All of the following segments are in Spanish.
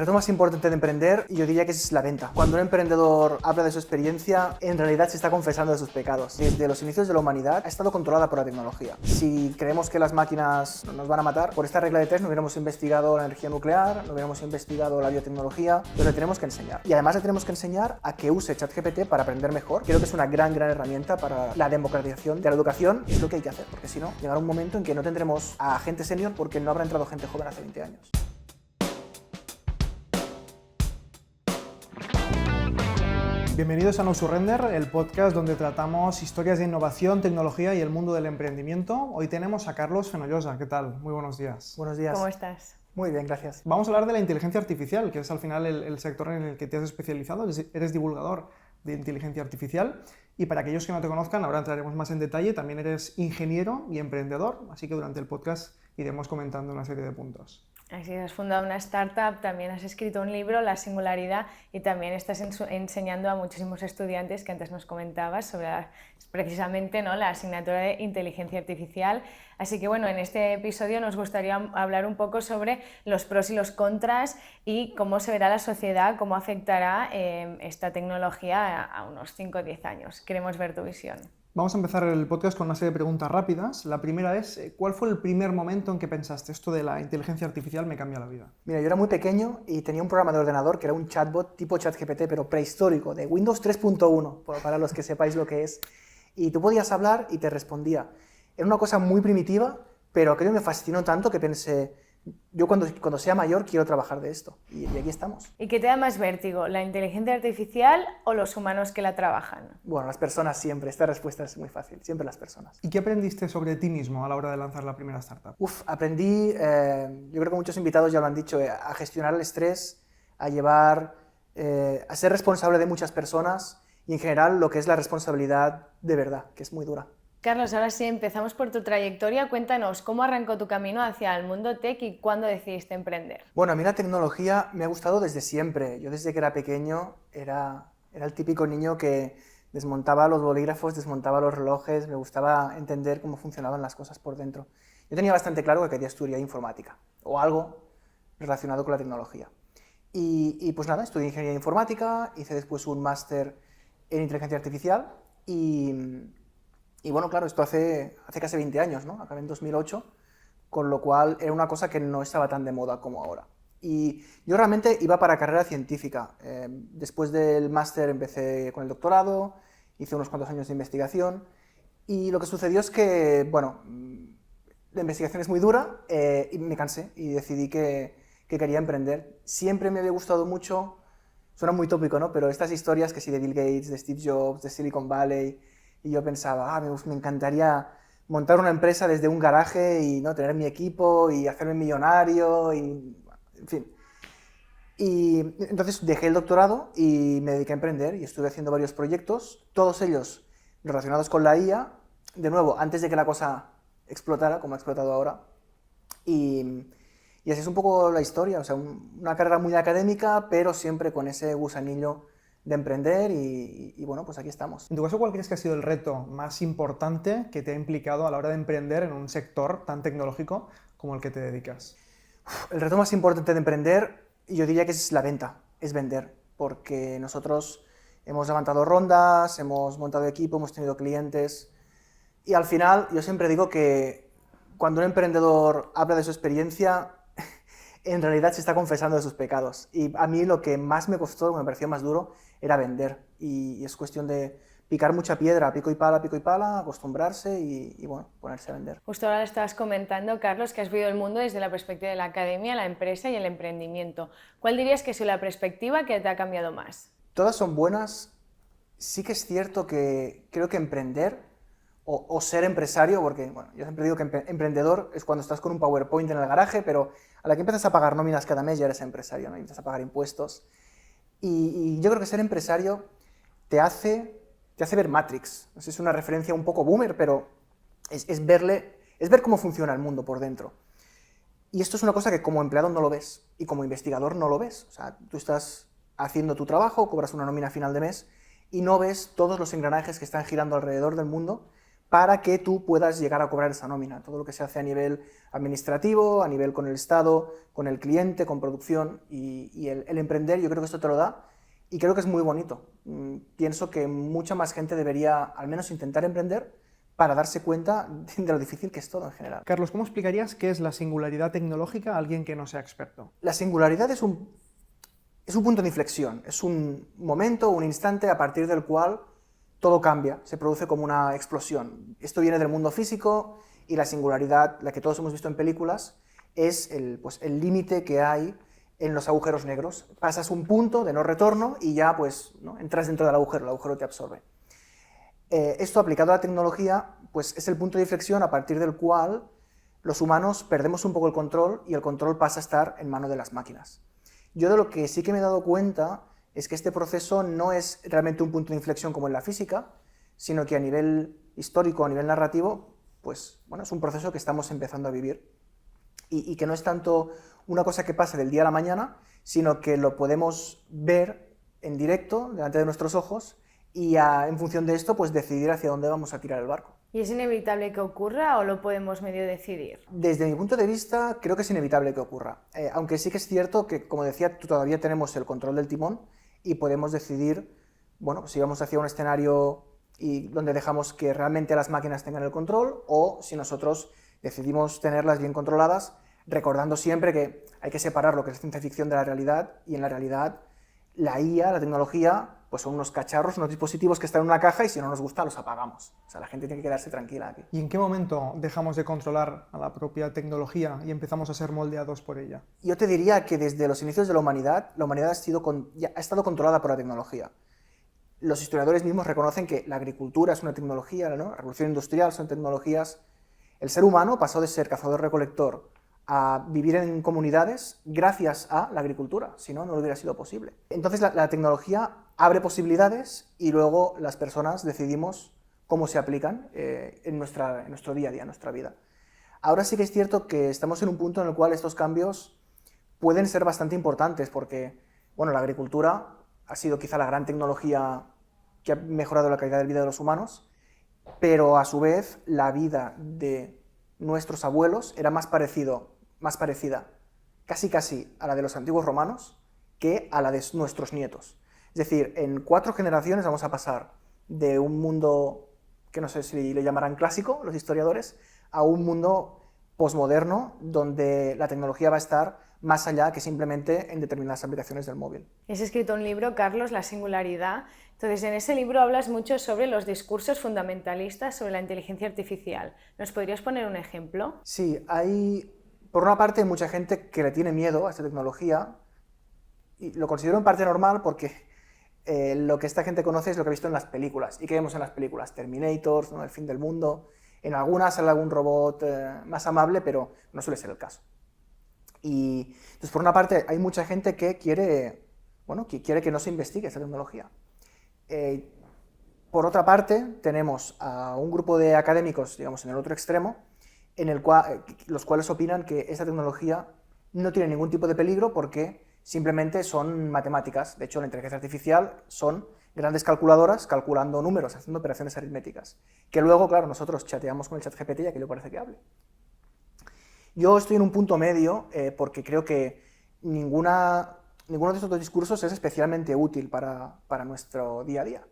El reto más importante de emprender, yo diría que es la venta. Cuando un emprendedor habla de su experiencia, en realidad se está confesando de sus pecados. Desde los inicios de la humanidad ha estado controlada por la tecnología. Si creemos que las máquinas nos van a matar, por esta regla de tres no hubiéramos investigado la energía nuclear, no hubiéramos investigado la biotecnología, pero le tenemos que enseñar. Y además le tenemos que enseñar a que use ChatGPT para aprender mejor. Creo que es una gran herramienta para la democratización de la educación y es lo que hay que hacer, porque si no, llegará un momento en que no tendremos a gente senior porque no habrá entrado gente joven hace 20 años. Bienvenidos a No Surrender, el podcast donde tratamos historias de innovación, tecnología y el mundo del emprendimiento. Hoy tenemos a Carlos Fenollosa. ¿Qué tal? Muy buenos días. Buenos días. ¿Cómo estás? Muy bien, gracias. Vamos a hablar de la inteligencia artificial, que es al final el sector en el que te has especializado. Eres divulgador de inteligencia artificial. Y para aquellos que no te conozcan, ahora entraremos más en detalle. También eres ingeniero y emprendedor, así que durante el podcast iremos comentando una serie de puntos. Así has fundado una startup, también has escrito un libro, La Singularidad, y también estás enseñando a muchísimos estudiantes que antes nos comentabas sobre precisamente, ¿no?, la asignatura de inteligencia artificial. Así que bueno, en este episodio nos gustaría hablar un poco sobre los pros y los contras y cómo se verá la sociedad, cómo afectará esta tecnología a unos 5 o 10 años. Queremos ver tu visión. Vamos a empezar el podcast con una serie de preguntas rápidas. La primera es, ¿cuál fue el primer momento en que pensaste esto de la inteligencia artificial me cambia la vida? Mira, yo era muy pequeño y tenía un programa de ordenador que era un chatbot tipo ChatGPT, pero prehistórico, de Windows 3.1, para los que sepáis lo que es. Y tú podías hablar y te respondía. Era una cosa muy primitiva, pero aquello me fascinó tanto que pensé, yo cuando sea mayor quiero trabajar de esto. Y aquí estamos. ¿Y qué te da más vértigo, la inteligencia artificial o los humanos que la trabajan? Bueno, las personas siempre. Esta respuesta es muy fácil. Siempre las personas. ¿Y qué aprendiste sobre ti mismo a la hora de lanzar la primera startup? Aprendí, yo creo que muchos invitados ya lo han dicho, a gestionar el estrés, a llevar, a ser responsable de muchas personas y en general lo que es la responsabilidad de verdad, que es muy dura. Carlos, ahora sí, empezamos por tu trayectoria. Cuéntanos, ¿cómo arrancó tu camino hacia el mundo tech y cuándo decidiste emprender? Bueno, a mí la tecnología me ha gustado desde siempre. Yo desde que era pequeño era el típico niño que desmontaba los bolígrafos, desmontaba los relojes, me gustaba entender cómo funcionaban las cosas por dentro. Yo tenía bastante claro que quería estudiar informática o algo relacionado con la tecnología. Y pues nada, estudié ingeniería informática, hice después un máster en inteligencia artificial y bueno, claro, esto hace casi 20 años, ¿no? Acabé en 2008, con lo cual era una cosa que no estaba tan de moda como ahora. Y yo realmente iba para carrera científica. Después del máster empecé con el doctorado, hice unos cuantos años de investigación y lo que sucedió es que, bueno, la investigación es muy dura y me cansé y decidí que quería emprender. Siempre me había gustado mucho, suena muy tópico, ¿no?, pero estas historias que sí de Bill Gates, de Steve Jobs, de Silicon Valley. Y yo pensaba, me encantaría montar una empresa desde un garaje y, ¿no?, tener mi equipo y hacerme millonario, y, en fin. Y entonces dejé el doctorado y me dediqué a emprender y estuve haciendo varios proyectos, todos ellos relacionados con la IA, de nuevo, antes de que la cosa explotara, como ha explotado ahora. Y así es un poco la historia, o sea, una carrera muy académica, pero siempre con ese gusanillo de emprender y bueno, pues aquí estamos. En tu caso, ¿cuál crees que ha sido el reto más importante que te ha implicado a la hora de emprender en un sector tan tecnológico como el que te dedicas? El reto más importante de emprender, yo diría que es la venta, es vender, porque nosotros hemos levantado rondas, hemos montado equipo, hemos tenido clientes y al final yo siempre digo que cuando un emprendedor habla de su experiencia, en realidad se está confesando de sus pecados. Y a mí lo que más me costó, lo que me pareció más duro, era vender. Y es cuestión de picar mucha piedra, pico y pala, acostumbrarse y bueno, ponerse a vender. Justo ahora estabas comentando, Carlos, que has vivido el mundo desde la perspectiva de la academia, la empresa y el emprendimiento. ¿Cuál dirías que es la perspectiva que te ha cambiado más? Todas son buenas. Sí que es cierto que creo que emprender o ser empresario, porque bueno, yo siempre digo que emprendedor es cuando estás con un PowerPoint en el garaje, pero a la que empiezas a pagar nóminas cada mes ya eres empresario, ¿no? Y empiezas a pagar impuestos. Y yo creo que ser empresario te hace ver Matrix. No sé, es una referencia un poco boomer, pero es ver cómo funciona el mundo por dentro. Y esto es una cosa que como empleado no lo ves y como investigador no lo ves. O sea, tú estás haciendo tu trabajo, cobras una nómina a final de mes y no ves todos los engranajes que están girando alrededor del mundo para que tú puedas llegar a cobrar esa nómina. Todo lo que se hace a nivel administrativo, a nivel con el Estado, con el cliente, con producción y el emprender, yo creo que esto te lo da y creo que es muy bonito. Pienso que mucha más gente debería al menos intentar emprender para darse cuenta de lo difícil que es todo en general. Carlos, ¿cómo explicarías qué es la singularidad tecnológica a alguien que no sea experto? La singularidad es un punto de inflexión, es un momento, un instante a partir del cual todo cambia, se produce como una explosión. Esto viene del mundo físico y la singularidad, la que todos hemos visto en películas, es el límite que hay en los agujeros negros. Pasas un punto de no retorno y ya pues, ¿no? Entras dentro del agujero, el agujero te absorbe. Esto aplicado a la tecnología pues, es el punto de inflexión a partir del cual los humanos perdemos un poco el control y el control pasa a estar en manos de las máquinas. Yo de lo que sí que me he dado cuenta es que este proceso no es realmente un punto de inflexión como en la física, sino que a nivel histórico, a nivel narrativo, pues bueno, es un proceso que estamos empezando a vivir y que no es tanto una cosa que pase del día a la mañana, sino que lo podemos ver en directo, delante de nuestros ojos, y en función de esto, pues decidir hacia dónde vamos a tirar el barco. ¿Y es inevitable que ocurra o lo podemos medio decidir? Desde mi punto de vista, creo que es inevitable que ocurra. Aunque sí que es cierto que, como decía, todavía tenemos el control del timón y podemos decidir, bueno, si vamos hacia un escenario donde dejamos que realmente las máquinas tengan el control o si nosotros decidimos tenerlas bien controladas, recordando siempre que hay que separar lo que es ciencia ficción de la realidad y en la realidad la IA, la tecnología, pues son unos cacharros, unos dispositivos que están en una caja y si no nos gusta los apagamos. O sea, la gente tiene que quedarse tranquila aquí. ¿Y en qué momento dejamos de controlar a la propia tecnología y empezamos a ser moldeados por ella? Yo te diría que desde los inicios de la humanidad ha estado controlada por la tecnología. Los historiadores mismos reconocen que la agricultura es una tecnología, ¿no? La revolución industrial son tecnologías. El ser humano pasó de ser cazador-recolector a vivir en comunidades gracias a la agricultura, si no, no hubiera sido posible. Entonces la tecnología abre posibilidades y luego las personas decidimos cómo se aplican en nuestro día a día, en nuestra vida. Ahora sí que es cierto que estamos en un punto en el cual estos cambios pueden ser bastante importantes porque, bueno, la agricultura ha sido quizá la gran tecnología que ha mejorado la calidad de vida de los humanos, pero a su vez la vida de nuestros abuelos era más parecida casi a la de los antiguos romanos que a la de nuestros nietos. Es decir, en 4 generaciones vamos a pasar de un mundo que no sé si le llamarán clásico los historiadores, a un mundo posmoderno donde la tecnología va a estar más allá que simplemente en determinadas aplicaciones del móvil. Has escrito un libro, Carlos, La singularidad. Entonces, en ese libro hablas mucho sobre los discursos fundamentalistas sobre la inteligencia artificial. ¿Nos podrías poner un ejemplo? Sí, hay, por una parte, mucha gente que le tiene miedo a esta tecnología, y lo considero en parte normal porque lo que esta gente conoce es lo que ha visto en las películas. ¿Y qué vemos en las películas? Terminators, ¿no? El fin del mundo. En algunas sale algún robot más amable, pero no suele ser el caso. Y entonces, por una parte, hay mucha gente que quiere que no se investigue esta tecnología. Por otra parte, tenemos a un grupo de académicos, digamos, en el otro extremo, los cuales opinan que esta tecnología no tiene ningún tipo de peligro porque simplemente son matemáticas. De hecho, la inteligencia artificial son grandes calculadoras calculando números, haciendo operaciones aritméticas, que luego, claro, nosotros chateamos con el ChatGPT y aquí le parece que hable. Yo estoy en un punto medio porque creo que ninguno de estos dos discursos es especialmente útil para nuestro día a día.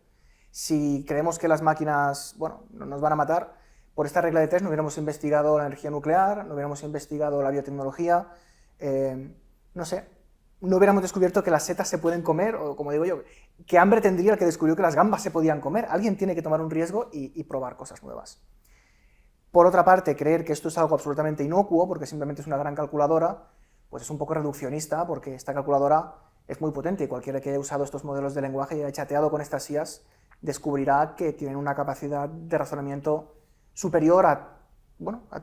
Si creemos que las máquinas, bueno, no nos van a matar, por esta regla de 3 no hubiéramos investigado la energía nuclear, no hubiéramos investigado la biotecnología, no sé, no hubiéramos descubierto que las setas se pueden comer, o como digo yo, ¿qué hambre tendría el que descubrió que las gambas se podían comer? Alguien tiene que tomar un riesgo y probar cosas nuevas. Por otra parte, creer que esto es algo absolutamente inocuo, porque simplemente es una gran calculadora, pues es un poco reduccionista, porque esta calculadora es muy potente y cualquiera que haya usado estos modelos de lenguaje y haya chateado con estas IAs descubrirá que tienen una capacidad de razonamiento superior a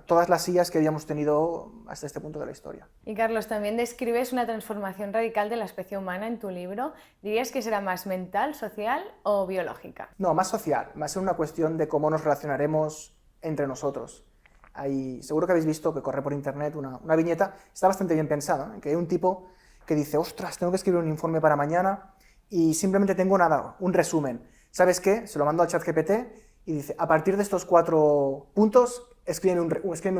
todas las IAs que habíamos tenido hasta este punto de la historia. Y Carlos, también describes una transformación radical de la especie humana en tu libro. ¿Dirías que será más mental, social o biológica? No, más social, más en una cuestión de cómo nos relacionaremos entre nosotros. Seguro que habéis visto que corre por internet una viñeta, está bastante bien pensada, ¿no? Que hay un tipo que dice, ostras, tengo que escribir un informe para mañana y simplemente tengo un resumen. ¿Sabes qué? Se lo mando al ChatGPT y dice, a partir de estos 4 puntos, escríbeme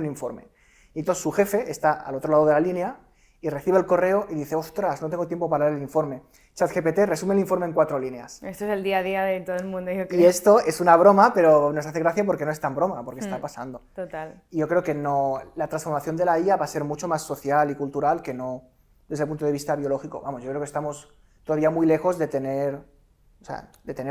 un informe. Y entonces su jefe está al otro lado de la línea y recibe el correo y dice, ostras, no tengo tiempo para leer el informe. ChatGPT resume el informe en 4 líneas. Esto es el día a día de todo el mundo, yo creo. Y esto es una broma, pero nos hace gracia porque no es tan broma, porque está pasando. Total. Y yo creo que no, la transformación de la IA va a ser mucho más social y cultural que no desde el punto de vista biológico. Vamos, yo creo que estamos todavía muy lejos de tener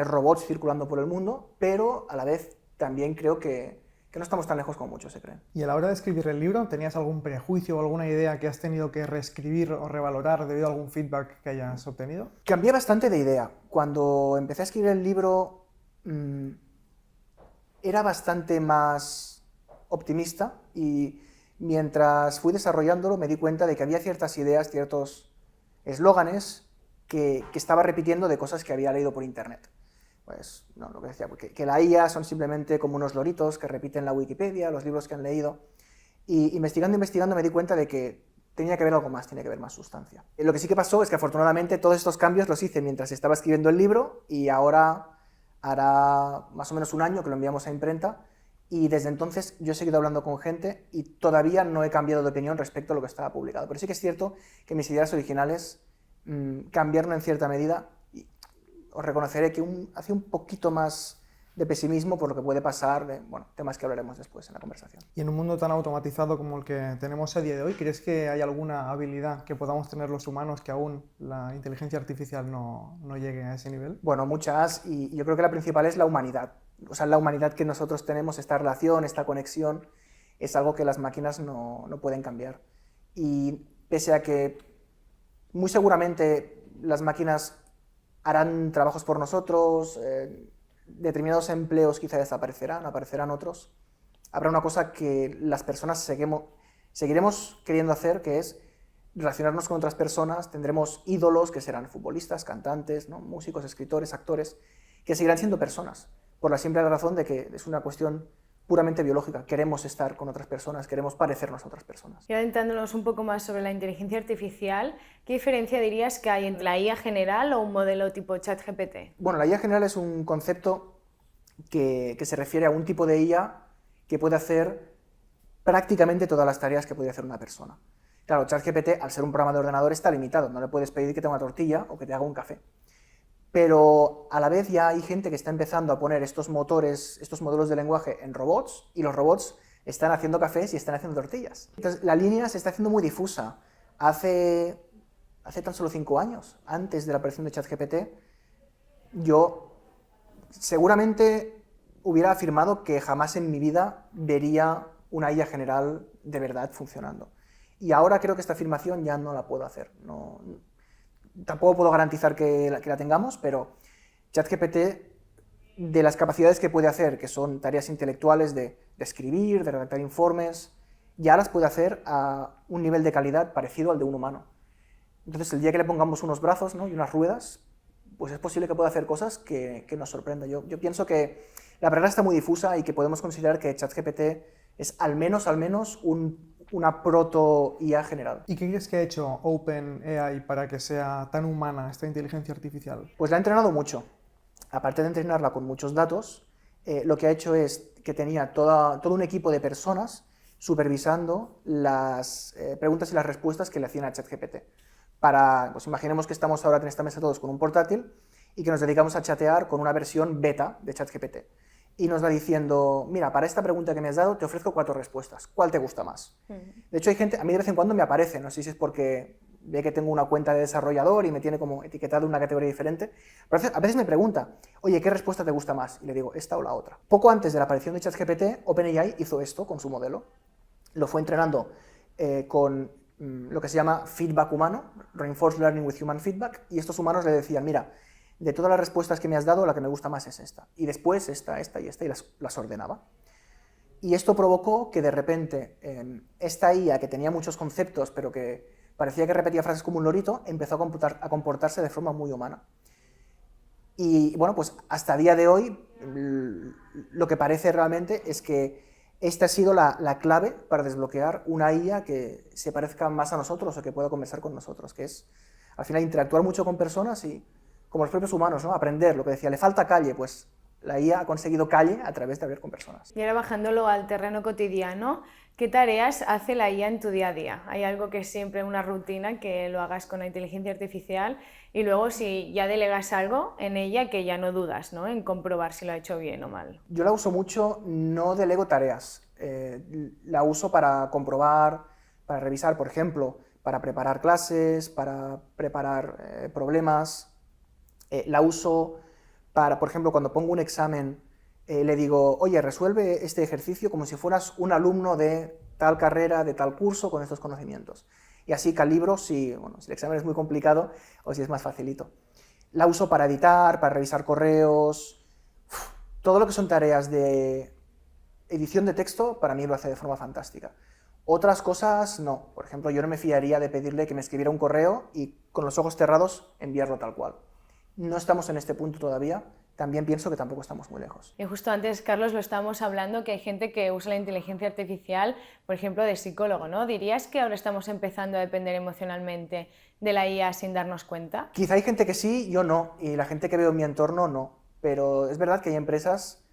robots circulando por el mundo, pero a la vez también creo que no estamos tan lejos como muchos se creen. Y a la hora de escribir el libro, ¿tenías algún prejuicio o alguna idea que has tenido que reescribir o revalorar debido a algún feedback que hayas obtenido? Cambié bastante de idea. Cuando empecé a escribir el libro era bastante más optimista y mientras fui desarrollándolo me di cuenta de que había ciertas ideas, ciertos eslóganes que estaba repitiendo de cosas que había leído por internet. Pues no, lo que decía, porque que la IA son simplemente como unos loritos que repiten la Wikipedia, los libros que han leído, y investigando me di cuenta de que tenía que haber algo más, tenía que haber más sustancia. Lo que sí que pasó es que afortunadamente todos estos cambios los hice mientras estaba escribiendo el libro y ahora hará más o menos un año que lo enviamos a imprenta y desde entonces yo he seguido hablando con gente y todavía no he cambiado de opinión respecto a lo que estaba publicado. Pero sí que es cierto que mis ideas originales cambiaron en cierta medida. Os reconoceré que hace un poquito más de pesimismo por lo que puede pasar, temas que hablaremos después en la conversación. Y en un mundo tan automatizado como el que tenemos a día de hoy, ¿crees que hay alguna habilidad que podamos tener los humanos que aún la inteligencia artificial no llegue a ese nivel? Bueno, muchas, y yo creo que la principal es la humanidad. O sea, la humanidad que nosotros tenemos, esta relación, esta conexión, es algo que las máquinas no pueden cambiar. Y pese a que muy seguramente las máquinas harán trabajos por nosotros, determinados empleos quizá desaparecerán, aparecerán otros. Habrá una cosa que las personas seguiremos queriendo hacer, que es relacionarnos con otras personas. Tendremos ídolos que serán futbolistas, cantantes, ¿no? Músicos, escritores, actores, que seguirán siendo personas, por la simple razón de que es una cuestión puramente biológica. Queremos estar con otras personas, queremos parecernos a otras personas. Y adentrándonos un poco más sobre la inteligencia artificial, ¿qué diferencia dirías que hay entre la IA general o un modelo tipo ChatGPT? Bueno, la IA general es un concepto que se refiere a un tipo de IA que puede hacer prácticamente todas las tareas que puede hacer una persona. Claro, ChatGPT, al ser un programa de ordenador, está limitado. No le puedes pedir que te haga una tortilla o que te haga un café. Pero a la vez ya hay gente que está empezando a poner estos motores, estos modelos de lenguaje en robots, y los robots están haciendo cafés y están haciendo tortillas. Entonces la línea se está haciendo muy difusa. Hace tan solo 5 años, antes de la aparición de ChatGPT, yo seguramente hubiera afirmado que jamás en mi vida vería una IA general de verdad funcionando. Y ahora creo que esta afirmación ya no la puedo hacer. Tampoco puedo garantizar que la tengamos, pero ChatGPT, de las capacidades que puede hacer, que son tareas intelectuales de escribir, de redactar informes, ya las puede hacer a un nivel de calidad parecido al de un humano. Entonces, el día que le pongamos unos brazos, ¿no? y unas ruedas, pues es posible que pueda hacer cosas que nos sorprenda. Yo pienso que la barrera está muy difusa y que podemos considerar que ChatGPT es al menos una proto-IA general. ¿Y qué crees que ha hecho OpenAI para que sea tan humana esta inteligencia artificial? Pues la ha entrenado mucho. Aparte de entrenarla con muchos datos, lo que ha hecho es que tenía todo un equipo de personas supervisando las preguntas y las respuestas que le hacían a ChatGPT. Pues imaginemos que estamos ahora en esta mesa todos con un portátil y que nos dedicamos a chatear con una versión beta de ChatGPT. Y nos va diciendo, mira, para esta pregunta que me has dado te ofrezco 4 respuestas, ¿cuál te gusta más? De hecho hay gente, a mí de vez en cuando me aparece, no sé si es porque ve que tengo una cuenta de desarrollador y me tiene como etiquetado en una categoría diferente, pero a veces me pregunta, oye, ¿qué respuesta te gusta más? Y le digo, esta o la otra. Poco antes de la aparición de ChatGPT, OpenAI hizo esto con su modelo, lo fue entrenando con lo que se llama feedback humano, Reinforced Learning with Human Feedback, y estos humanos le decían, mira, de todas las respuestas que me has dado, la que me gusta más es esta, y después esta y esta, y las ordenaba. Y esto provocó que de repente esta IA, que tenía muchos conceptos, pero que parecía que repetía frases como un lorito, empezó a comportarse de forma muy humana. Y bueno, pues hasta día de hoy, lo que parece realmente es que esta ha sido la clave para desbloquear una IA que se parezca más a nosotros o que pueda conversar con nosotros, que es al final interactuar mucho con personas y como los propios humanos, ¿no? Aprender, lo que decía, le falta calle, pues La IA ha conseguido calle a través de hablar con personas. Y ahora bajándolo al terreno cotidiano, ¿qué tareas hace la IA en tu día a día? ¿Hay algo que es siempre una rutina que lo hagas con la inteligencia artificial? Y luego si ya delegas algo en ella que ya no dudas, ¿no?, en comprobar si lo ha hecho bien o mal. Yo la uso mucho, no delego tareas. La uso para comprobar, para revisar, por ejemplo, para preparar clases, para preparar problemas. La uso para, por ejemplo, cuando pongo un examen, le digo, oye, resuelve este ejercicio como si fueras un alumno de tal carrera, de tal curso, con estos conocimientos. Y así calibro si el examen es muy complicado o si es más facilito. La uso para editar, para revisar correos. Todo lo que son tareas de edición de texto, para mí lo hace de forma fantástica. Otras cosas no. Por ejemplo, yo no me fiaría de pedirle que me escribiera un correo y con los ojos cerrados enviarlo tal cual. No estamos en este punto todavía. También pienso que tampoco estamos muy lejos. Y justo antes, Carlos, lo estábamos hablando, que hay gente que usa la inteligencia artificial, por ejemplo, de psicólogo, ¿no? ¿Dirías que ahora estamos empezando a depender emocionalmente de la IA sin darnos cuenta? Quizá hay gente que sí, yo no, y la gente que veo en mi entorno no. Pero es verdad que hay empresas,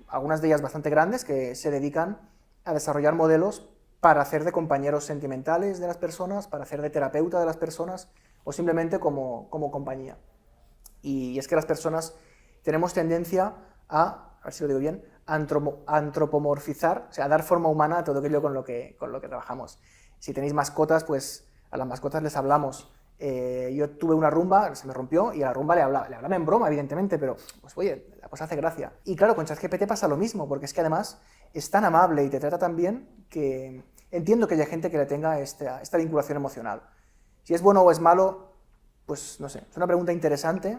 algunas de ellas bastante grandes, que se dedican a desarrollar modelos para hacer de compañeros sentimentales de las personas, para hacer de terapeuta de las personas, o simplemente como compañía. Y es que las personas tenemos tendencia a ver si lo digo bien, antropomorfizar, o sea, a dar forma humana a todo aquello con lo que trabajamos. Si tenéis mascotas, pues a las mascotas les hablamos. Yo tuve una rumba, se me rompió, y a la rumba le hablaba en broma, evidentemente, pero pues oye, la cosa hace gracia. Y claro, con ChatGPT pasa lo mismo, porque es que además es tan amable y te trata tan bien que entiendo que haya gente que le tenga esta vinculación emocional. Si es bueno o es malo, pues no sé, es una pregunta interesante,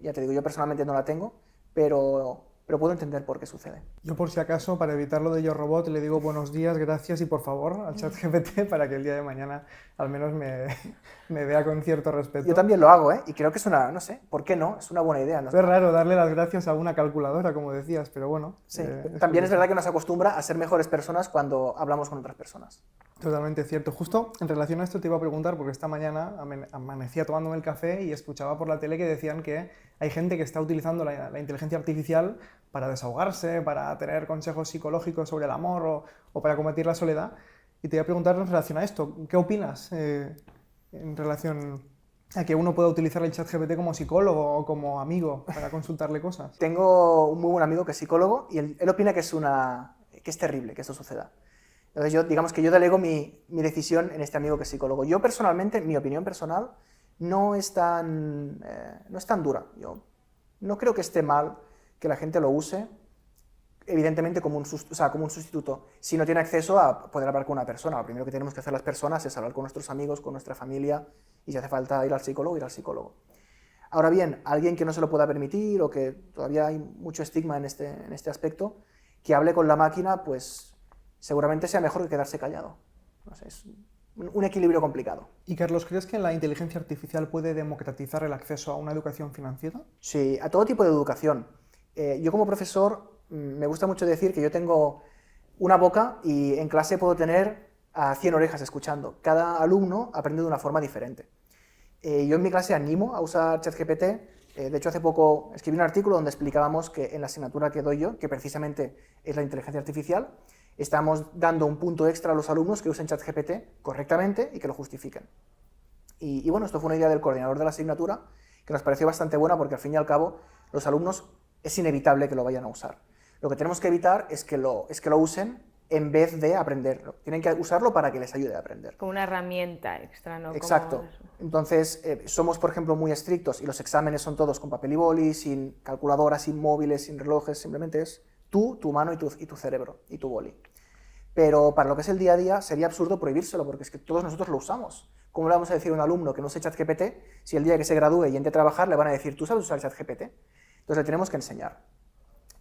ya te digo, yo personalmente no la tengo, pero puedo entender por qué sucede. Yo, por si acaso, para evitar lo de Yo Robot, le digo buenos días, gracias y por favor al ChatGPT para que el día de mañana al menos me vea con cierto respeto. Yo también lo hago, y creo que es una, no sé, ¿por qué no? Es una buena idea. ¿No? Es raro darle las gracias a una calculadora, como decías, pero bueno. Sí, también es verdad que nos acostumbra a ser mejores personas cuando hablamos con otras personas. Totalmente cierto. Justo en relación a esto te iba a preguntar, porque esta mañana amanecía tomándome el café y escuchaba por la tele que decían que hay gente que está utilizando la inteligencia artificial para desahogarse, para tener consejos psicológicos sobre el amor o para combatir la soledad. Y te iba a preguntar en relación a esto, ¿qué opinas en relación a que uno pueda utilizar el ChatGPT como psicólogo o como amigo para consultarle cosas? Tengo un muy buen amigo que es psicólogo y él opina que es terrible que esto suceda. Entonces digamos que yo delego mi decisión en este amigo que es psicólogo. Yo personalmente, mi opinión personal, no es tan dura. Yo no creo que esté mal que la gente lo use, evidentemente como un sustituto. Si no tiene acceso a poder hablar con una persona, lo primero que tenemos que hacer las personas es hablar con nuestros amigos, con nuestra familia, y si hace falta ir al psicólogo. Ahora bien, alguien que no se lo pueda permitir o que todavía hay mucho estigma en este aspecto, que hable con la máquina, pues seguramente sea mejor que quedarse callado. No sé, es un equilibrio complicado. Y Carlos, ¿crees que la inteligencia artificial puede democratizar el acceso a una educación financiera? Sí, a todo tipo de educación. Yo como profesor me gusta mucho decir que yo tengo una boca y en clase puedo tener a 100 orejas escuchando. Cada alumno aprende de una forma diferente. Yo en mi clase animo a usar ChatGPT. De hecho, hace poco escribí un artículo donde explicábamos que en la asignatura que doy yo, que precisamente es la inteligencia artificial, estamos dando un punto extra a los alumnos que usen ChatGPT correctamente y que lo justifiquen. Y bueno, esto fue una idea del coordinador de la asignatura que nos pareció bastante buena porque al fin y al cabo los alumnos es inevitable que lo vayan a usar. Lo que tenemos que evitar es que lo usen en vez de aprenderlo. Tienen que usarlo para que les ayude a aprender. Como una herramienta extra, ¿no? Exacto. Entonces, somos, por ejemplo, muy estrictos y los exámenes son todos con papel y boli, sin calculadora, sin móviles, sin relojes, simplemente es tú, tu mano y tu cerebro y tu boli. Pero para lo que es el día a día sería absurdo prohibírselo porque es que todos nosotros lo usamos. ¿Cómo le vamos a decir a un alumno que no use ChatGPT si el día que se gradúe y entre a trabajar le van a decir, ¿tú sabes usar ChatGPT? Entonces le tenemos que enseñar.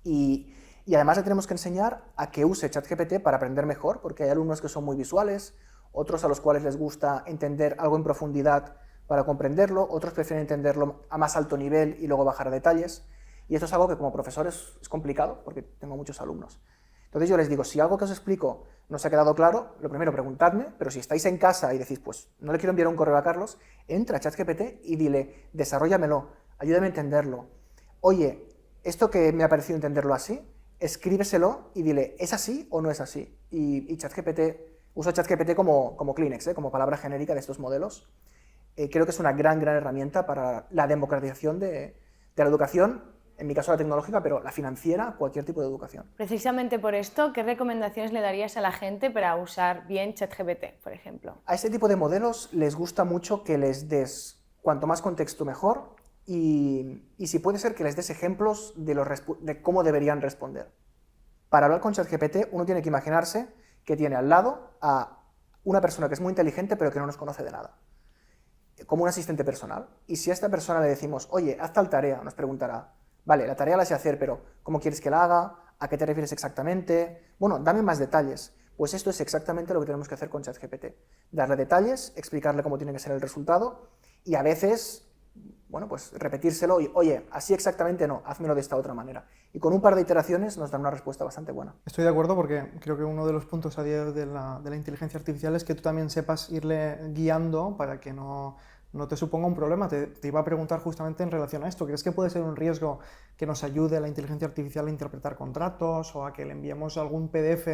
Y además le tenemos que enseñar a que use ChatGPT para aprender mejor, porque hay alumnos que son muy visuales, otros a los cuales les gusta entender algo en profundidad para comprenderlo, otros prefieren entenderlo a más alto nivel y luego bajar a detalles. Y esto es algo que como profesor es complicado, porque tengo muchos alumnos. Entonces yo les digo, si algo que os explico no os ha quedado claro, lo primero preguntadme, pero si estáis en casa y decís, pues no le quiero enviar un correo a Carlos, entra a ChatGPT y dile, desarróllamelo, ayúdame a entenderlo. Oye, esto que me ha parecido entenderlo así, escríbeselo y dile, ¿es así o no es así? Y ChatGPT, uso ChatGPT como Kleenex, como palabra genérica de estos modelos. Creo que es una gran herramienta para la democratización de la educación, en mi caso la tecnológica, pero la financiera, cualquier tipo de educación. Precisamente por esto, ¿qué recomendaciones le darías a la gente para usar bien ChatGPT, por ejemplo? A este tipo de modelos les gusta mucho que les des cuanto más contexto mejor y si puede ser que les des ejemplos de cómo deberían responder. Para hablar con ChatGPT uno tiene que imaginarse que tiene al lado a una persona que es muy inteligente pero que no nos conoce de nada, como un asistente personal. Y si a esta persona le decimos, oye, haz tal tarea, nos preguntará, vale, la tarea la sé hacer, pero ¿cómo quieres que la haga? ¿A qué te refieres exactamente? Bueno, dame más detalles. Pues esto es exactamente lo que tenemos que hacer con ChatGPT. Darle detalles, explicarle cómo tiene que ser el resultado y a veces, bueno, pues repetírselo y, oye, así exactamente no, házmelo de esta otra manera. Y con un par de iteraciones nos dan una respuesta bastante buena. Estoy de acuerdo porque creo que uno de los puntos a día de la inteligencia artificial es que tú también sepas irle guiando para que no te suponga un problema. Te iba a preguntar justamente en relación a esto. ¿Crees que puede ser un riesgo que nos ayude a la inteligencia artificial a interpretar contratos o a que le enviemos algún PDF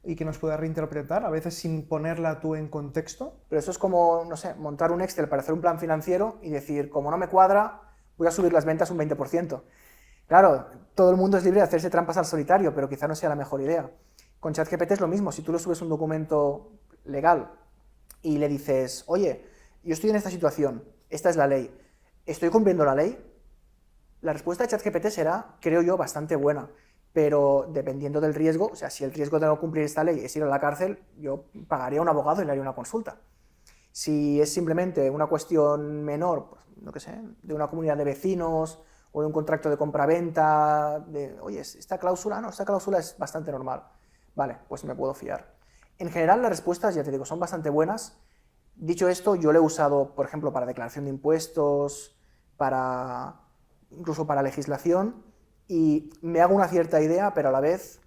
y que nos pueda reinterpretar, a veces sin ponerla tú en contexto? Pero eso es como, no sé, montar un Excel para hacer un plan financiero y decir, como no me cuadra, voy a subir las ventas un 20%. Claro, todo el mundo es libre de hacerse trampas al solitario, pero quizá no sea la mejor idea. Con ChatGPT es lo mismo. Si tú le subes un documento legal y le dices, oye, yo estoy en esta situación, esta es la ley, ¿estoy cumpliendo la ley? La respuesta de ChatGPT será, creo yo, bastante buena, pero dependiendo del riesgo, o sea, si el riesgo de no cumplir esta ley es ir a la cárcel, yo pagaría a un abogado y le haría una consulta. Si es simplemente una cuestión menor, pues, no qué sé, de una comunidad de vecinos o de un contrato de compraventa, de, oye, esta cláusula, no, esta cláusula es bastante normal, vale, pues me puedo fiar. En general las respuestas, ya te digo, son bastante buenas. Dicho esto, yo lo he usado, por ejemplo, para declaración de impuestos, incluso para legislación, y me hago una cierta idea, pero a la vez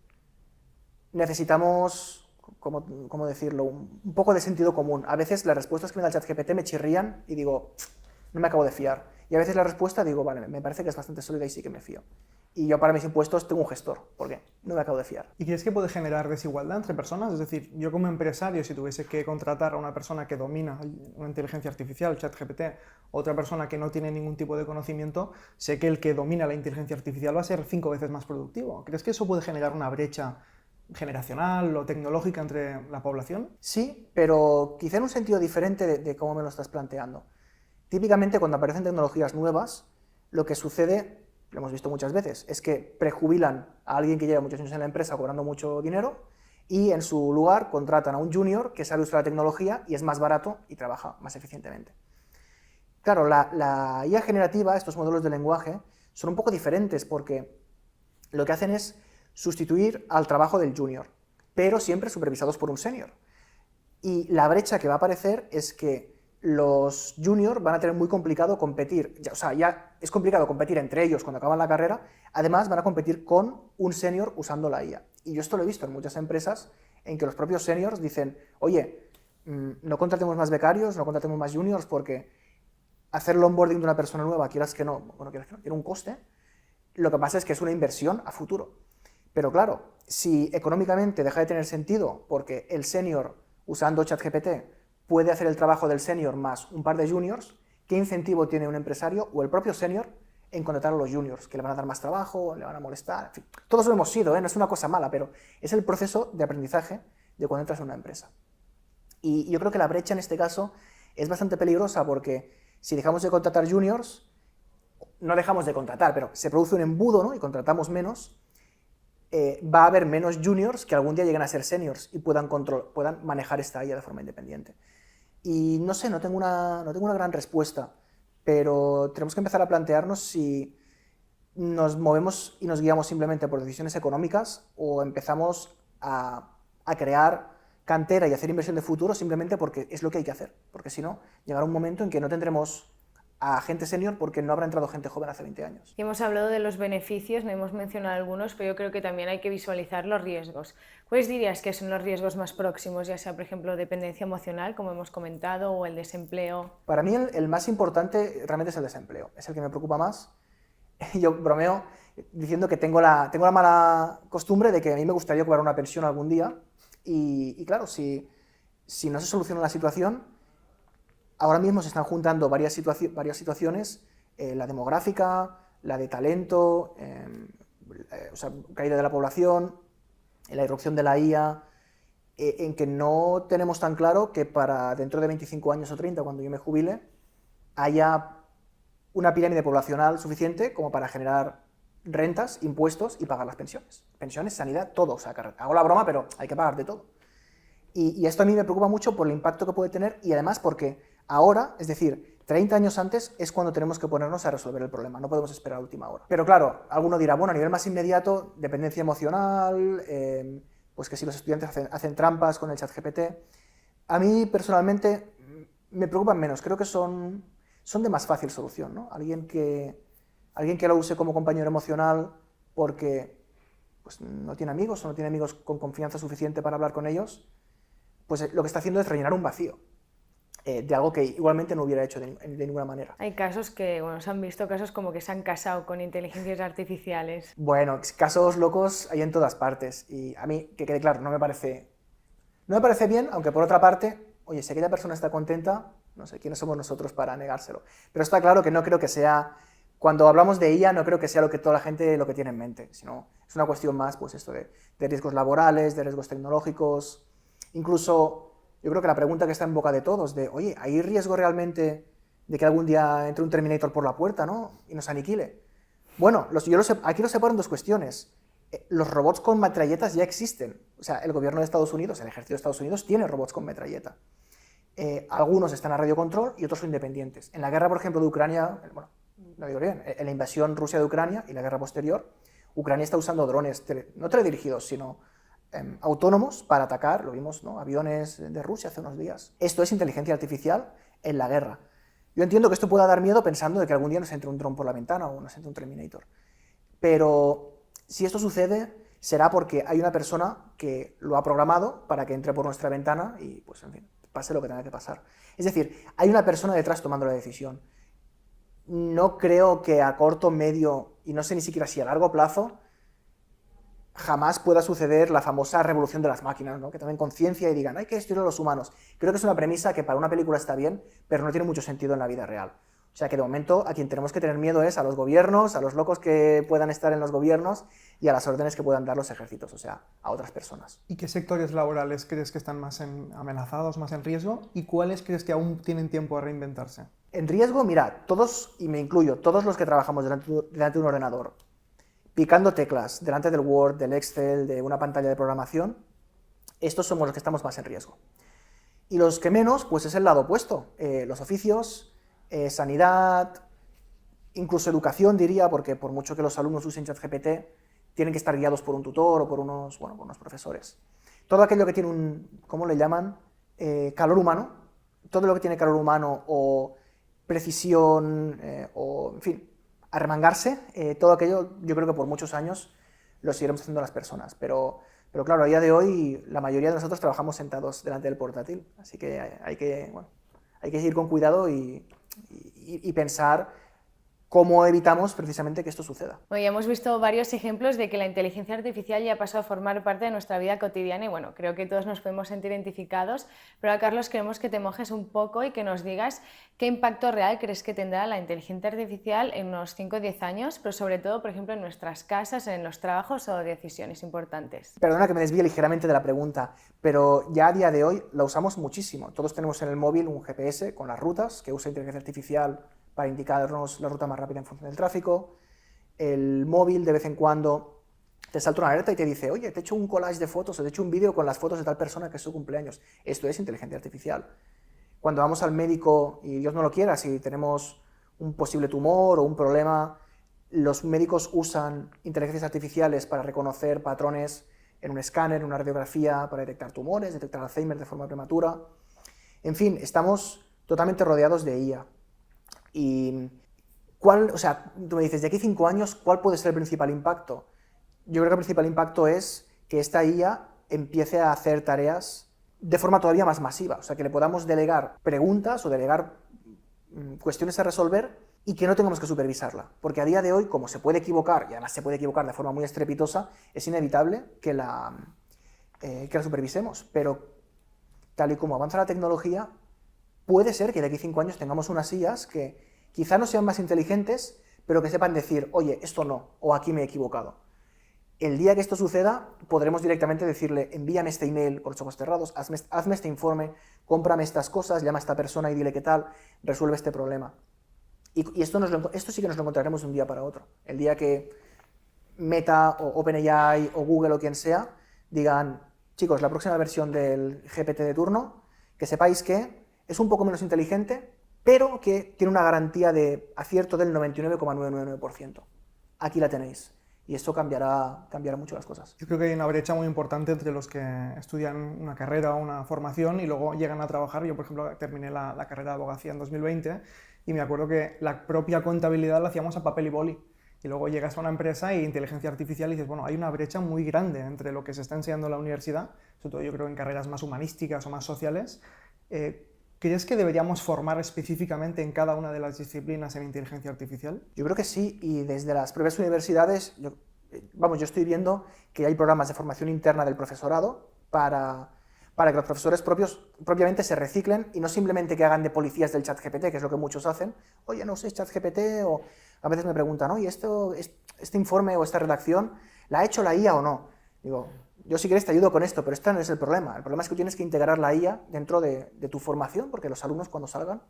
necesitamos, ¿cómo decirlo?, un poco de sentido común. A veces las respuestas que me da el ChatGPT me chirrían y digo, no me acabo de fiar. Y a veces la respuesta digo, vale, me parece que es bastante sólida y sí que me fío. Y yo para mis impuestos tengo un gestor, porque no me acabo de fiar. ¿Y crees que puede generar desigualdad entre personas? Es decir, yo como empresario, si tuviese que contratar a una persona que domina una inteligencia artificial, ChatGPT, otra persona que no tiene ningún tipo de conocimiento, sé que el que domina la inteligencia artificial va a ser 5 veces más productivo. ¿Crees que eso puede generar una brecha generacional o tecnológica entre la población? Sí, pero quizá en un sentido diferente de cómo me lo estás planteando. Típicamente cuando aparecen tecnologías nuevas, lo que sucede, lo hemos visto muchas veces, es que prejubilan a alguien que lleva muchos años en la empresa cobrando mucho dinero y en su lugar contratan a un junior que sabe usar la tecnología y es más barato y trabaja más eficientemente. Claro, la IA generativa, estos modelos de lenguaje, son un poco diferentes porque lo que hacen es sustituir al trabajo del junior, pero siempre supervisados por un senior. Y la brecha que va a aparecer es que los juniors van a tener muy complicado competir, ya es complicado competir entre ellos cuando acaban la carrera, además van a competir con un senior usando la IA. Y yo esto lo he visto en muchas empresas en que los propios seniors dicen, oye, no contratemos más becarios, no contratemos más juniors porque hacer el onboarding de una persona nueva, quieras que no, tiene un coste. Lo que pasa es que es una inversión a futuro. Pero claro, si económicamente deja de tener sentido porque el senior usando ChatGPT puede hacer el trabajo del senior más un par de juniors, ¿qué incentivo tiene un empresario o el propio senior en contratar a los juniors? Que le van a dar más trabajo, le van a molestar, en fin. Todos lo hemos sido, no es una cosa mala, pero es el proceso de aprendizaje de cuando entras en una empresa. Y yo creo que la brecha en este caso es bastante peligrosa porque si dejamos de contratar juniors, no dejamos de contratar, pero se produce un embudo, ¿no? Y contratamos menos, va a haber menos juniors que algún día lleguen a ser seniors y puedan manejar esta IA de forma independiente. Y no sé, no tengo una gran respuesta, pero tenemos que empezar a plantearnos si nos movemos y nos guiamos simplemente por decisiones económicas o empezamos a crear cantera y hacer inversión de futuro simplemente porque es lo que hay que hacer, porque si no, llegará un momento en que no tendremos a gente senior porque no habrá entrado gente joven hace 20 años. Y hemos hablado de los beneficios, no hemos mencionado algunos, pero yo creo que también hay que visualizar los riesgos. ¿Cuáles dirías que son los riesgos más próximos, ya sea, por ejemplo, dependencia emocional, como hemos comentado, o el desempleo? Para mí el más importante realmente es el desempleo, es el que me preocupa más. yo bromeo diciendo que tengo la mala costumbre de que a mí me gustaría cobrar una pensión algún día y claro, si no se soluciona la situación, ahora mismo se están juntando varias situaciones, la demográfica, la de talento, o sea, caída de la población, la irrupción de la IA, en que no tenemos tan claro que para dentro de 25 años o 30, cuando yo me jubile, haya una pirámide poblacional suficiente como para generar rentas, impuestos y pagar las pensiones. Pensiones, sanidad, todo. O sea, hago la broma, pero hay que pagar de todo. Y esto a mí me preocupa mucho por el impacto que puede tener y además porque ahora, es decir, 30 años antes es cuando tenemos que ponernos a resolver el problema, no podemos esperar a última hora. Pero claro, alguno dirá, bueno, a nivel más inmediato, dependencia emocional, pues que si los estudiantes hacen trampas con el ChatGPT. A mí personalmente me preocupan menos, creo que son de más fácil solución, ¿no? Alguien que lo use como compañero emocional porque pues, no tiene amigos o no tiene amigos con confianza suficiente para hablar con ellos, pues lo que está haciendo es rellenar un vacío de algo que igualmente no hubiera hecho de ninguna manera. Hay casos que, bueno, se han visto casos como que se han casado con inteligencias artificiales. Bueno, casos locos hay en todas partes y a mí, que quede claro, no me parece bien, aunque por otra parte, oye, si aquella persona está contenta, no sé, ¿quiénes somos nosotros para negárselo? Pero está claro que no creo que sea, cuando hablamos de IA, no creo que sea lo que toda la gente lo que tiene en mente, sino es una cuestión más, pues esto de riesgos laborales, de riesgos tecnológicos, incluso yo creo que la pregunta que está en boca de todos, de, oye, ¿hay riesgo realmente de que algún día entre un Terminator por la puerta, ¿no? Y nos aniquile? Bueno, aquí lo separo en dos cuestiones. Los robots con metralletas ya existen. O sea, el gobierno de Estados Unidos, el ejército de Estados Unidos, tiene robots con metralleta. Algunos están a radiocontrol y otros son independientes. En la guerra, por ejemplo, de Ucrania, bueno, no digo bien, en la invasión Rusia de Ucrania y la guerra posterior, Ucrania está usando drones, no teledirigidos, sino autónomos para atacar, lo vimos, ¿no? Aviones de Rusia hace unos días. Esto es inteligencia artificial en la guerra. Yo entiendo que esto pueda dar miedo pensando de que algún día nos entre un dron por la ventana o nos entre un Terminator. Pero si esto sucede, será porque hay una persona que lo ha programado para que entre por nuestra ventana y, pues, en fin, pase lo que tenga que pasar. Es decir, hay una persona detrás tomando la decisión. No creo que a corto, medio y no sé ni siquiera si a largo plazo jamás pueda suceder la famosa revolución de las máquinas, ¿no? Que tomen conciencia y digan, hay que destruir a los humanos. Creo que es una premisa que para una película está bien, pero no tiene mucho sentido en la vida real. O sea que de momento a quien tenemos que tener miedo es a los gobiernos, a los locos que puedan estar en los gobiernos y a las órdenes que puedan dar los ejércitos, o sea, a otras personas. ¿Y qué sectores laborales crees que están más amenazados, más en riesgo? ¿Y cuáles crees que aún tienen tiempo a reinventarse? En riesgo, mira, todos, y me incluyo, todos los que trabajamos delante de un ordenador, picando teclas delante del Word, del Excel, de una pantalla de programación, estos somos los que estamos más en riesgo. Y los que menos, pues es el lado opuesto, los oficios, sanidad, incluso educación diría, porque por mucho que los alumnos usen ChatGPT, tienen que estar guiados por un tutor o por unos profesores. Todo aquello que tiene un, ¿cómo le llaman? Calor humano, todo lo que tiene calor humano o precisión o, en fin, arremangarse, todo aquello yo creo que por muchos años lo seguiremos haciendo las personas, pero claro, a día de hoy la mayoría de nosotros trabajamos sentados delante del portátil, así que hay que ir con cuidado y pensar cómo evitamos precisamente que esto suceda. Bueno, ya hemos visto varios ejemplos de que la inteligencia artificial ya pasó a formar parte de nuestra vida cotidiana y bueno, creo que todos nos podemos sentir identificados, pero ahora, Carlos, queremos que te mojes un poco y que nos digas qué impacto real crees que tendrá la inteligencia artificial en unos 5 o 10 años, pero sobre todo, por ejemplo, en nuestras casas, en los trabajos o decisiones importantes. Perdona que me desvíe ligeramente de la pregunta, pero ya a día de hoy la usamos muchísimo. Todos tenemos en el móvil un GPS con las rutas que usa inteligencia artificial para indicarnos la ruta más rápida en función del tráfico. El móvil de vez en cuando te salta una alerta y te dice, oye, te he hecho un collage de fotos o te he hecho un vídeo con las fotos de tal persona que es su cumpleaños. Esto es inteligencia artificial. Cuando vamos al médico, y Dios no lo quiera, si tenemos un posible tumor o un problema, los médicos usan inteligencias artificiales para reconocer patrones en un escáner, en una radiografía, para detectar tumores, detectar Alzheimer de forma prematura. En fin, estamos totalmente rodeados de IA. Y tú me dices, de aquí a 5 años, ¿cuál puede ser el principal impacto? Yo creo que el principal impacto es que esta IA empiece a hacer tareas de forma todavía más masiva, o sea, que le podamos delegar preguntas o delegar cuestiones a resolver y que no tengamos que supervisarla. Porque a día de hoy, como se puede equivocar, y además se puede equivocar de forma muy estrepitosa, es inevitable que la supervisemos. Pero tal y como avanza la tecnología, puede ser que de aquí a 5 años tengamos unas IAs que quizá no sean más inteligentes, pero que sepan decir, oye, esto no, o aquí me he equivocado. El día que esto suceda, podremos directamente decirle, envíame este email con los ojos cerrados, hazme este informe, cómprame estas cosas, llama a esta persona y dile qué tal, resuelve este problema. Y esto sí que nos lo encontraremos de un día para otro. El día que Meta o OpenAI o Google o quien sea digan, chicos, la próxima versión del GPT de turno, que sepáis que es un poco menos inteligente, pero que tiene una garantía de acierto del 99,999%. Aquí la tenéis. Y esto cambiará mucho las cosas. Yo creo que hay una brecha muy importante entre los que estudian una carrera o una formación y luego llegan a trabajar. Yo, por ejemplo, terminé la carrera de abogacía en 2020 y me acuerdo que la propia contabilidad la hacíamos a papel y boli. Y luego llegas a una empresa y inteligencia artificial y dices, bueno, hay una brecha muy grande entre lo que se está enseñando en la universidad, sobre todo yo creo en carreras más humanísticas o más sociales. ¿Crees que deberíamos formar específicamente en cada una de las disciplinas en inteligencia artificial? Yo creo que sí, y desde las propias universidades, yo estoy viendo que hay programas de formación interna del profesorado para que los profesores propiamente se reciclen y no simplemente que hagan de policías del ChatGPT, que es lo que muchos hacen. Oye, no sé, ChatGPT, o a veces me preguntan, oye, este informe o esta redacción, ¿la ha hecho la IA o no? Digo, yo si quieres te ayudo con esto, pero este no es el problema. El problema es que tienes que integrar la IA dentro de tu formación, porque los alumnos cuando salgan,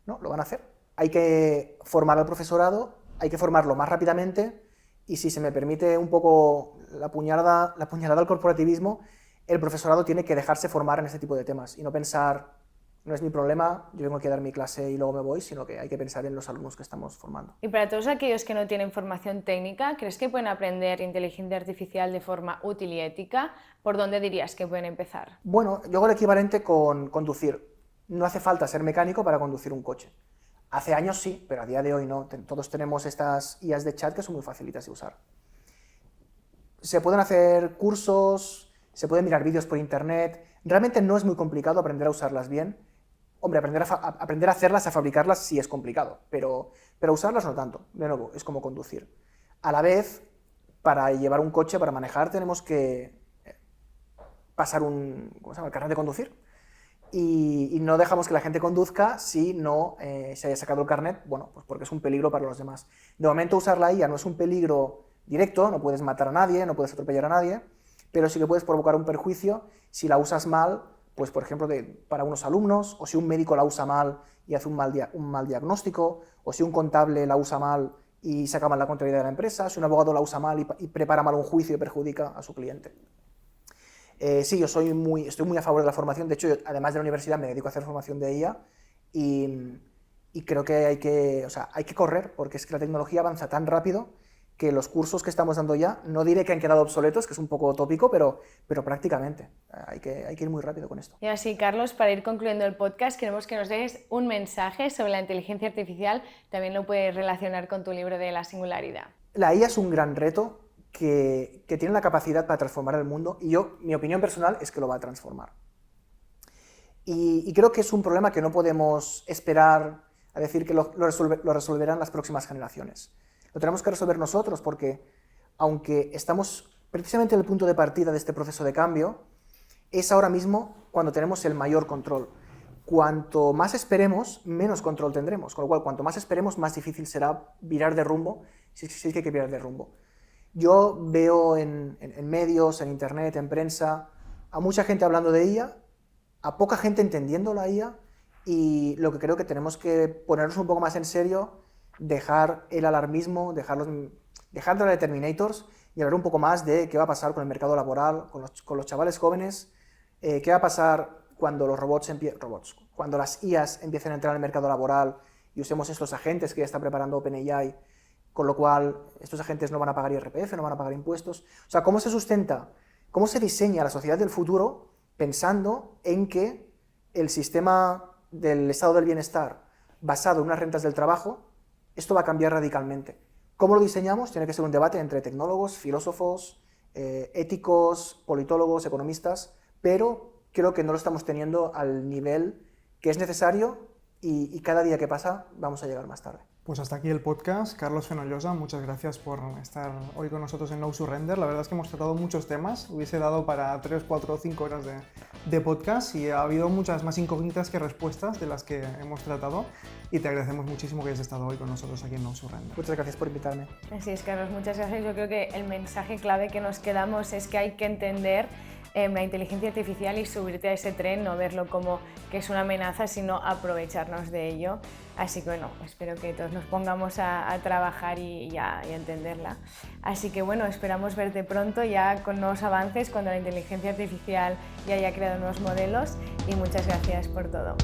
¿no?, lo van a hacer. Hay que formar al profesorado, hay que formarlo más rápidamente, y si se me permite un poco la puñalada al corporativismo, el profesorado tiene que dejarse formar en este tipo de temas y no pensar, no es mi problema, yo vengo aquí a dar mi clase y luego me voy, sino que hay que pensar en los alumnos que estamos formando. Y para todos aquellos que no tienen formación técnica, ¿crees que pueden aprender inteligencia artificial de forma útil y ética? ¿Por dónde dirías que pueden empezar? Bueno, yo hago el equivalente con conducir. No hace falta ser mecánico para conducir un coche. Hace años sí, pero a día de hoy no. Todos tenemos estas IAs de chat que son muy facilitas de usar. Se pueden hacer cursos, se pueden mirar vídeos por internet. Realmente no es muy complicado aprender a usarlas bien. Hombre, aprender a hacerlas, a fabricarlas sí es complicado, pero usarlas no tanto. De nuevo, es como conducir. A la vez, para llevar un coche, para manejar, tenemos que pasar el carnet de conducir. Y no dejamos que la gente conduzca si no se haya sacado el carnet, bueno, pues porque es un peligro para los demás. De momento usar la IA no es un peligro directo, no puedes matar a nadie, no puedes atropellar a nadie, pero sí que puedes provocar un perjuicio si la usas mal, pues por ejemplo para unos alumnos, o si un médico la usa mal y hace un mal diagnóstico, o si un contable la usa mal y saca mal la contabilidad de la empresa, si un abogado la usa mal y prepara mal un juicio y perjudica a su cliente. Sí, yo estoy muy a favor de la formación. De hecho, yo, además de la universidad, me dedico a hacer formación de IA y creo que hay que correr, porque es que la tecnología avanza tan rápido que los cursos que estamos dando ya, no diré que han quedado obsoletos, que es un poco tópico, pero prácticamente. Hay que ir muy rápido con esto. Y así, Carlos, para ir concluyendo el podcast, queremos que nos des un mensaje sobre la inteligencia artificial. También lo puedes relacionar con tu libro de la singularidad. La IA es un gran reto que tiene la capacidad para transformar el mundo, y mi opinión personal es que lo va a transformar. Y creo que es un problema que no podemos esperar a decir que lo resolverán las próximas generaciones. Lo tenemos que resolver nosotros, porque aunque estamos precisamente en el punto de partida de este proceso de cambio, es ahora mismo cuando tenemos el mayor control. Cuanto más esperemos, menos control tendremos, con lo cual cuanto más esperemos, más difícil será virar de rumbo, si es que hay que virar de rumbo. Yo veo en medios, en internet, en prensa, a mucha gente hablando de IA, a poca gente entendiendo la IA, y lo que creo que tenemos que ponernos un poco más en serio, dejar el alarmismo, dejar de la Terminators y hablar un poco más de qué va a pasar con el mercado laboral, con los chavales jóvenes, qué va a pasar cuando cuando las IAs empiecen a entrar en el mercado laboral y usemos estos agentes que ya está preparando OpenAI, con lo cual estos agentes no van a pagar IRPF, no van a pagar impuestos. O sea, ¿cómo se sustenta, cómo se diseña la sociedad del futuro pensando en que el sistema del estado del bienestar basado en unas rentas del trabajo, esto va a cambiar radicalmente? ¿Cómo lo diseñamos? Tiene que ser un debate entre tecnólogos, filósofos, éticos, politólogos, economistas, pero creo que no lo estamos teniendo al nivel que es necesario, y cada día que pasa vamos a llegar más tarde. Pues hasta aquí el podcast. Carlos Fenollosa, muchas gracias por estar hoy con nosotros en No Surrender. La verdad es que hemos tratado muchos temas. Hubiese dado para 3, 4 o 5 horas de podcast y ha habido muchas más incógnitas que respuestas de las que hemos tratado. Y te agradecemos muchísimo que hayas estado hoy con nosotros aquí en No Surrender. Muchas gracias por invitarme. Así es, Carlos, muchas gracias. Yo creo que el mensaje clave que nos quedamos es que hay que entender la inteligencia artificial y subirte a ese tren, no verlo como que es una amenaza, sino aprovecharnos de ello. Así que bueno, espero que todos nos pongamos a trabajar y a entenderla. Así que bueno, esperamos verte pronto ya con nuevos avances, cuando la inteligencia artificial ya haya creado nuevos modelos, y muchas gracias por todo.